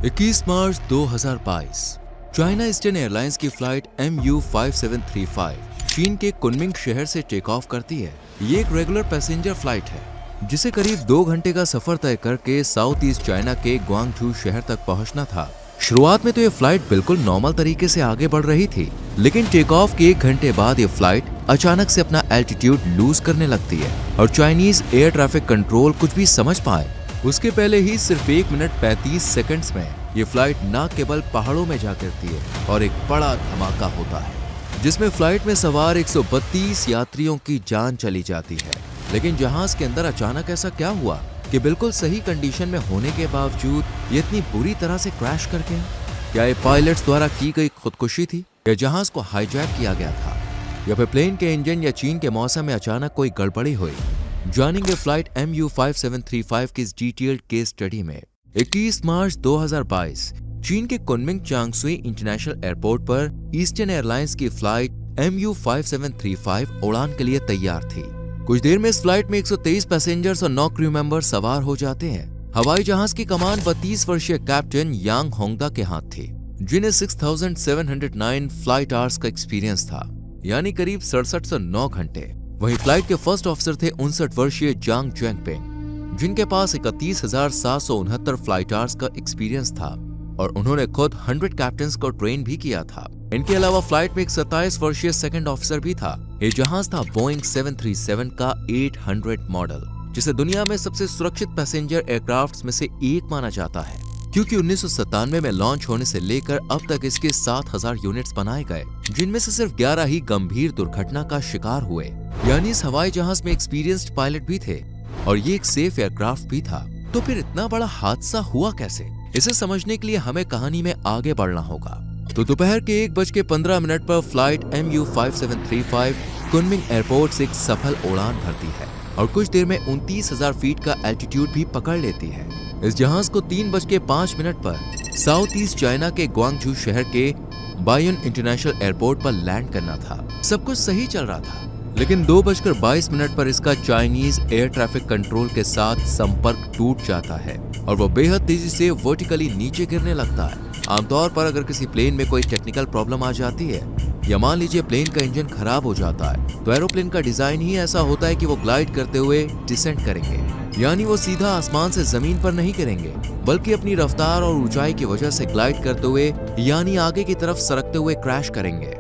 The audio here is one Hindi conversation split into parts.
21 मार्च 2022 चाइना ईस्टर्न एयरलाइंस की फ्लाइट MU5735 चीन के कुनमिंग शहर से टेक ऑफ करती है। ये एक रेगुलर पैसेंजर फ्लाइट है जिसे करीब 2 घंटे का सफर तय करके साउथ ईस्ट चाइना के ग्वांगझू शहर तक पहुंचना था। शुरुआत में तो ये फ्लाइट बिल्कुल नॉर्मल तरीके से आगे बढ़ रही थी, लेकिन टेक ऑफ के 1 घंटे बाद ये फ्लाइट अचानक से अपना एल्टीट्यूड लूज करने लगती है और चाइनीज एयर ट्रैफिक कंट्रोल कुछ भी समझ पाए उसके पहले ही सिर्फ 1 मिनट 35 सेकंड्स में ये फ्लाइट ना केवल पहाड़ों में जा गिरती है और एक बड़ा धमाका होता है जिसमें फ्लाइट में सवार 132 यात्रियों की जान चली जाती है। लेकिन जहाज के अंदर अचानक ऐसा क्या हुआ कि बिल्कुल सही कंडीशन में होने के बावजूद ये इतनी बुरी तरह से क्रैश कर गया? क्या ये पायलट्स द्वारा की गई खुदकुशी थी या जहाज को हाईजैक किया गया था या फिर प्लेन के इंजन या चीन के मौसम में अचानक कोई गड़बड़ी हुई? जानेंगे फ्लाइट MU5735 की इस डिटेल्ड केस स्टडी में। 21 मार्च 2022 चीन के कुनमिंग चांगसुई इंटरनेशनल एयरपोर्ट पर ईस्टर्न एयरलाइंस की फ्लाइट MU5735 उड़ान के लिए तैयार थी। कुछ देर में इस फ्लाइट में 123 पैसेंजर्स और 9 क्रू मेंबर सवार हो जाते हैं। हवाई जहाज की कमान 32 वर्षीय कैप्टन यांग होंगदा के हाथ थी, जिन्हें 6709 फ्लाइट आवर्स का एक्सपीरियंस था, यानी करीब 67 से 9 घंटे। वहीं फ्लाइट के फर्स्ट ऑफिसर थे 59 वर्षीय जांग जेंगपिंग, जिनके पास 31,769 फ्लाइट आवर्स का एक्सपीरियंस था और उन्होंने खुद 100 कैप्टन्स को ट्रेन भी किया था। इनके अलावा फ्लाइट में एक 27 वर्षीय सेकंड ऑफिसर भी था। ये जहाज था बोइंग 737 का 800 मॉडल, जिसे दुनिया में सबसे सुरक्षित पैसेंजर एयरक्राफ्ट में से एक माना जाता है, क्योंकि 1997 में लॉन्च होने से लेकर अब तक इसके 7,000 यूनिट्स बनाए गए, जिनमें से सिर्फ 11 ही गंभीर दुर्घटना का शिकार हुए। यानी इस हवाई जहाज में एक्सपीरियंस्ड पायलट भी थे और ये एक सेफ एयरक्राफ्ट भी था। तो फिर इतना बड़ा हादसा हुआ कैसे? इसे समझने के लिए हमें कहानी में आगे बढ़ना होगा। तो दोपहर के 1:15 पर फ्लाइट MU5735 कुनमिंग एयरपोर्ट से एक सफल उड़ान भरती है और कुछ देर में 29,000 फीट का एल्टीट्यूड भी पकड़ लेती है। इस जहाज को 3:05 पर साउथ ईस्ट चाइना के ग्वांगझू शहर के बायुन इंटरनेशनल एयरपोर्ट पर लैंड करना था। सब कुछ सही चल रहा था, लेकिन 2:22 पर इसका चाइनीज एयर ट्रैफिक कंट्रोल के साथ संपर्क टूट जाता है और वो बेहद तेजी से वर्टिकली नीचे गिरने लगता है। आमतौर पर अगर किसी प्लेन में कोई टेक्निकल प्रॉब्लम आ जाती है या मान लीजिए प्लेन का इंजन खराब हो जाता है, तो एरोप्लेन का डिजाइन ही ऐसा होता है कि वो ग्लाइड करते हुए डिसेंट करेंगे, यानी वो सीधा आसमान से जमीन पर नहीं गिरेंगे, बल्कि अपनी रफ्तार और ऊंचाई की वजह से ग्लाइड करते हुए यानी आगे की तरफ सरकते हुए क्रैश करेंगे,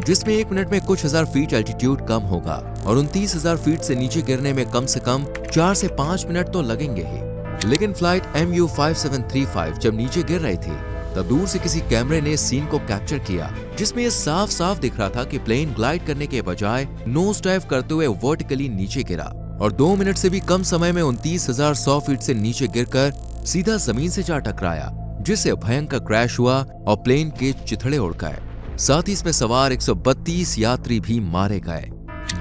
जिसमें 1 मिनट में कुछ हजार फीट एल्टीट्यूड कम होगा और 29,000 फीट से नीचे गिरने में कम से कम 4 से 5 मिनट तो लगेंगे ही। लेकिन फ्लाइट MU5735 जब नीचे गिर रही थी तब दूर से किसी कैमरे ने सीन को कैप्चर किया, जिसमें ये साफ साफ दिख रहा था कि प्लेन ग्लाइड करने के बजाय नोज डाइव करते हुए वर्टिकली नीचे गिरा और 2 मिनट से भी कम समय में 29,100 फीट से नीचे गिरकर सीधा जमीन से जा टकराया, जिससे भयंकर क्रैश हुआ और प्लेन के चिथड़े उड़ गए। साथ ही इसमें सवार 132 यात्री भी मारे गए।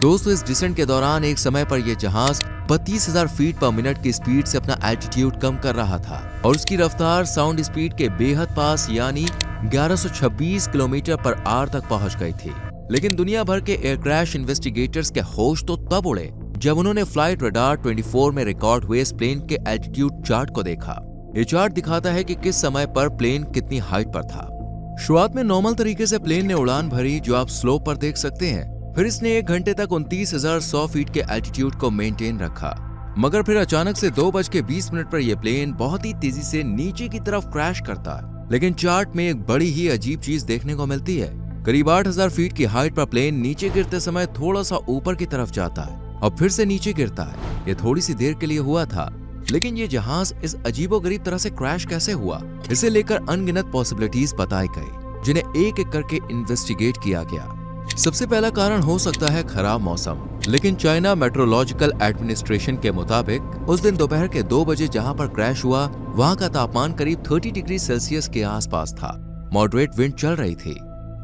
दोस्तों, इस डिसेंट के दौरान एक समय पर यह जहाज 32,000 फीट पर मिनट की स्पीड से अपना एल्टीट्यूड कम कर रहा था और उसकी रफ्तार साउंड स्पीड के बेहद पास यानी 1126 किलोमीटर पर आवर तक पहुंच गई थी। लेकिन दुनिया भर के एयर क्रैश इन्वेस्टिगेटर्स के होश तो तब उड़े जब उन्होंने फ्लाइट रडार 24 में रिकॉर्ड हुए इस प्लेन के एल्टीट्यूड चार्ट को देखा। ये चार्ट दिखाता है कि किस समय पर प्लेन कितनी हाइट पर था। शुरुआत में नॉर्मल तरीके से प्लेन ने उड़ान भरी, जो आप स्लोप पर देख सकते हैं। फिर इसने 1 घंटे तक 29,100 फीट के एल्टीट्यूड को मेंटेन रखा, मगर फिर अचानक से 2:20 पर यह प्लेन बहुत ही तेजी से नीचे की तरफ क्रैश करता है। लेकिन चार्ट में एक बड़ी ही अजीब चीज देखने को मिलती है। करीब 8,000 फीट की हाइट पर प्लेन नीचे गिरते समय थोड़ा सा ऊपर की तरफ जाता है और फिर से नीचे गिरता है। ये थोड़ी सी देर के लिए हुआ था, लेकिन ये जहाज इस अजीबोगरीब तरह से क्रैश कैसे हुआ, इसे लेकर अनगिनत पॉसिबिलिटीज बताई गई, जिन्हें एक एक करके इन्वेस्टिगेट किया गया। सबसे पहला कारण हो सकता है खराब मौसम, लेकिन चाइना मेट्रोलॉजिकल एडमिनिस्ट्रेशन के मुताबिक उस दिन दोपहर के 2 बजे जहां पर क्रैश हुआ, वहां का तापमान करीब 30 डिग्री सेल्सियस के आसपास था। मॉडरेट विंड चल रही थी।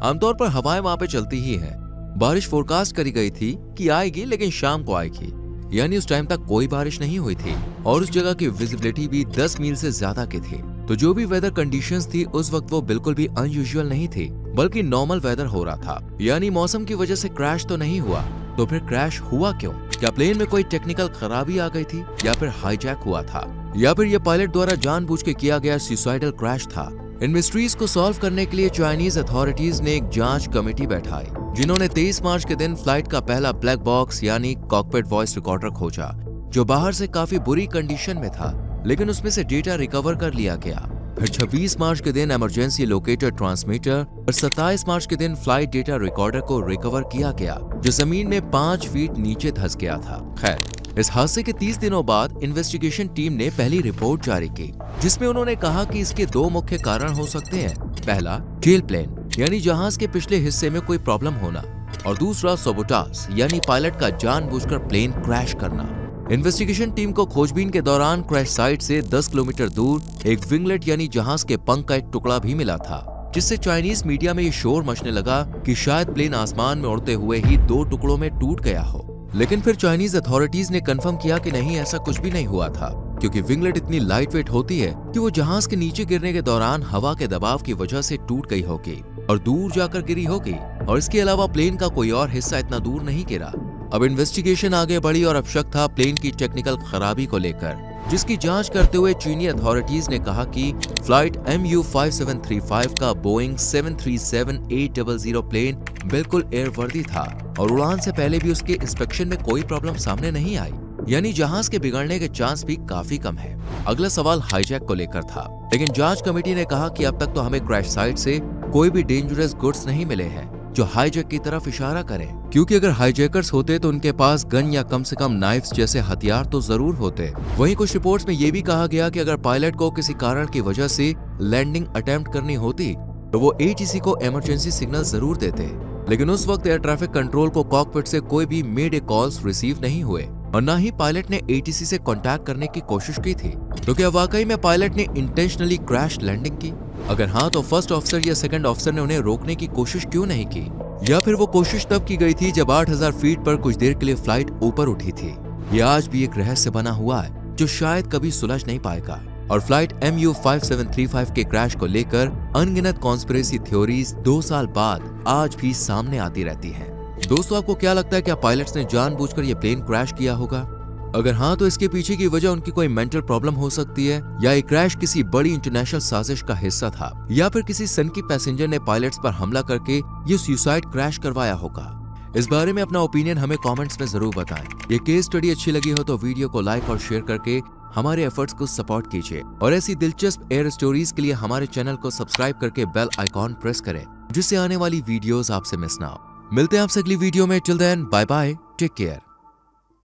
आमतौर पर हवाएं वहां पे चलती ही हैं। बारिश फोरकास्ट करी गई थी कि आएगी, लेकिन शाम को आएगी, यानी उस टाइम तक कोई बारिश नहीं हुई थी और उस जगह की विजिबिलिटी भी 10 मील से ज्यादा की थी। तो जो भी वेदर कंडीशंस थी उस वक्त वो बिल्कुल भी अनयूजुअल नहीं थी, बल्कि नॉर्मल वेदर हो रहा था। यानी मौसम की वजह से क्रैश तो नहीं हुआ। तो फिर क्रैश हुआ क्यों? क्या प्लेन में कोई टेक्निकल खराबी आ गई थी या फिर हाईजैक हुआ था? या फिर यह पायलट द्वारा जानबूझ के किया गया सुसाइडल क्रैश था। इन मिस्ट्रीज को सॉल्व करने के लिए चाइनीज अथॉरिटीज ने एक जांच कमेटी बैठाई, जिन्होंने 23 मार्च के दिन फ्लाइट का पहला ब्लैक बॉक्स यानी कॉकपिट वॉइस रिकॉर्डर खोजा, जो बाहर से काफी बुरी कंडीशन में था, लेकिन उसमें से डेटा रिकवर कर लिया गया। फिर 26 मार्च के दिन इमरजेंसी लोकेटर ट्रांसमीटर और 27 मार्च के दिन फ्लाइट डेटा रिकॉर्डर को रिकवर किया गया, जो जमीन में 5 फीट नीचे धंस गया था। खैर, इस हादसे के 30 दिनों बाद इन्वेस्टिगेशन टीम ने पहली रिपोर्ट जारी की, जिसमें उन्होंने कहा कि इसके 2 मुख्य कारण हो सकते हैं। पहला, टेल प्लेन यानी जहाज के पिछले हिस्से में कोई प्रॉब्लम होना, और दूसरा सबोटाज यानी पायलट का जानबूझकर प्लेन क्रैश करना। इन्वेस्टिगेशन टीम को खोजबीन के दौरान क्रैश साइट से 10 किलोमीटर दूर एक विंगलेट यानी जहाज के पंख का एक टुकड़ा भी मिला था, जिससे चाइनीज मीडिया में ये शोर मचने लगा कि शायद प्लेन आसमान में उड़ते हुए ही 2 टुकड़ों में टूट गया हो। लेकिन फिर चाइनीज अथॉरिटीज ने कंफर्म किया कि नहीं, ऐसा कुछ भी नहीं हुआ था, क्योंकि विंगलेट इतनी लाइट वेट होती है कि वो जहाज के नीचे गिरने के दौरान हवा के दबाव की वजह से टूट गई होगी और दूर जाकर गिरी होगी, और इसके अलावा प्लेन का कोई और हिस्सा इतना दूर नहीं गिरा। अब इन्वेस्टिगेशन आगे बढ़ी और अब शक था प्लेन की टेक्निकल खराबी को लेकर, जिसकी जांच करते हुए चीनी अथॉरिटीज ने कहा कि फ्लाइट MU5735 का बोइंग 737-800 प्लेन बिल्कुल एयरवर्दी था और उड़ान से पहले भी उसके इंस्पेक्शन में कोई प्रॉब्लम सामने नहीं आई, यानी जहाज के बिगड़ने के चांस भी काफी कम है। अगला सवाल हाईजैक को लेकर था, लेकिन जांच कमेटी ने कहा कि अब तक तो हमें क्रैश साइट से कोई भी डेंजरस गुड्स नहीं मिले हैं जो हाईजैक की तरफ इशारा करें, क्योंकि अगर हाईजैकर्स होते तो उनके पास गन या कम से कम नाइफ्स जैसे हथियार तो जरूर होते। वहीं कुछ रिपोर्ट्स में यह भी कहा गया कि अगर पायलट को किसी कारण की वजह से लैंडिंग अटेम्प्ट करनी होती तो वो ATC को इमरजेंसी सिग्नल जरूर देते, लेकिन उस वक्त एयर ट्रैफिक कंट्रोल को कॉकपिट से कोई भी मेडे कॉल्स रिसीव नहीं हुए और न ही पायलट ने ATC से कांटेक्ट करने की कोशिश की थी। तो क्या वाकई में पायलट ने इंटेंशनली क्रैश लैंडिंग की? अगर हाँ, तो फर्स्ट ऑफिसर या सेकंड ऑफिसर ने उन्हें रोकने की कोशिश क्यों नहीं की? या फिर वो कोशिश तब की गई थी जब 8000 फीट पर कुछ देर के लिए फ्लाइट ऊपर उठी थी? ये आज भी एक रहस्य बना हुआ है जो शायद कभी सुलझ नहीं पाएगा। और फ्लाइट MU5735 के क्रैश को लेकर अनगिनत कॉन्स्पिरेसी थ्योरीज 2 साल बाद आज भी सामने आती रहती हैं। दोस्तों, आपको क्या लगता है, क्या पायलट्स ने जानबूझकर ये प्लेन क्रैश किया होगा? अगर हाँ, तो इसके पीछे की वजह उनकी कोई मेंटल प्रॉब्लम हो सकती है, या ये क्रैश किसी बड़ी इंटरनेशनल साजिश का हिस्सा था, या फिर किसी सनकी पैसेंजर ने पायलट्स पर हमला करके ये सुसाइड क्रैश करवाया होगा? इस बारे में अपना ओपिनियन हमें कमेंट्स में जरूर बताएं। ये केस स्टडी अच्छी लगी हो तो वीडियो को लाइक और शेयर करके हमारे एफर्ट्स को सपोर्ट कीजिए, और ऐसी दिलचस्प एयर स्टोरीज के लिए हमारे चैनल को सब्सक्राइब करके बेल आइकॉन प्रेस करें, जिससे आने वाली वीडियोस आपसे मिस ना हो। मिलते हैं आपसे अगली वीडियो में। Till then, bye bye, take care.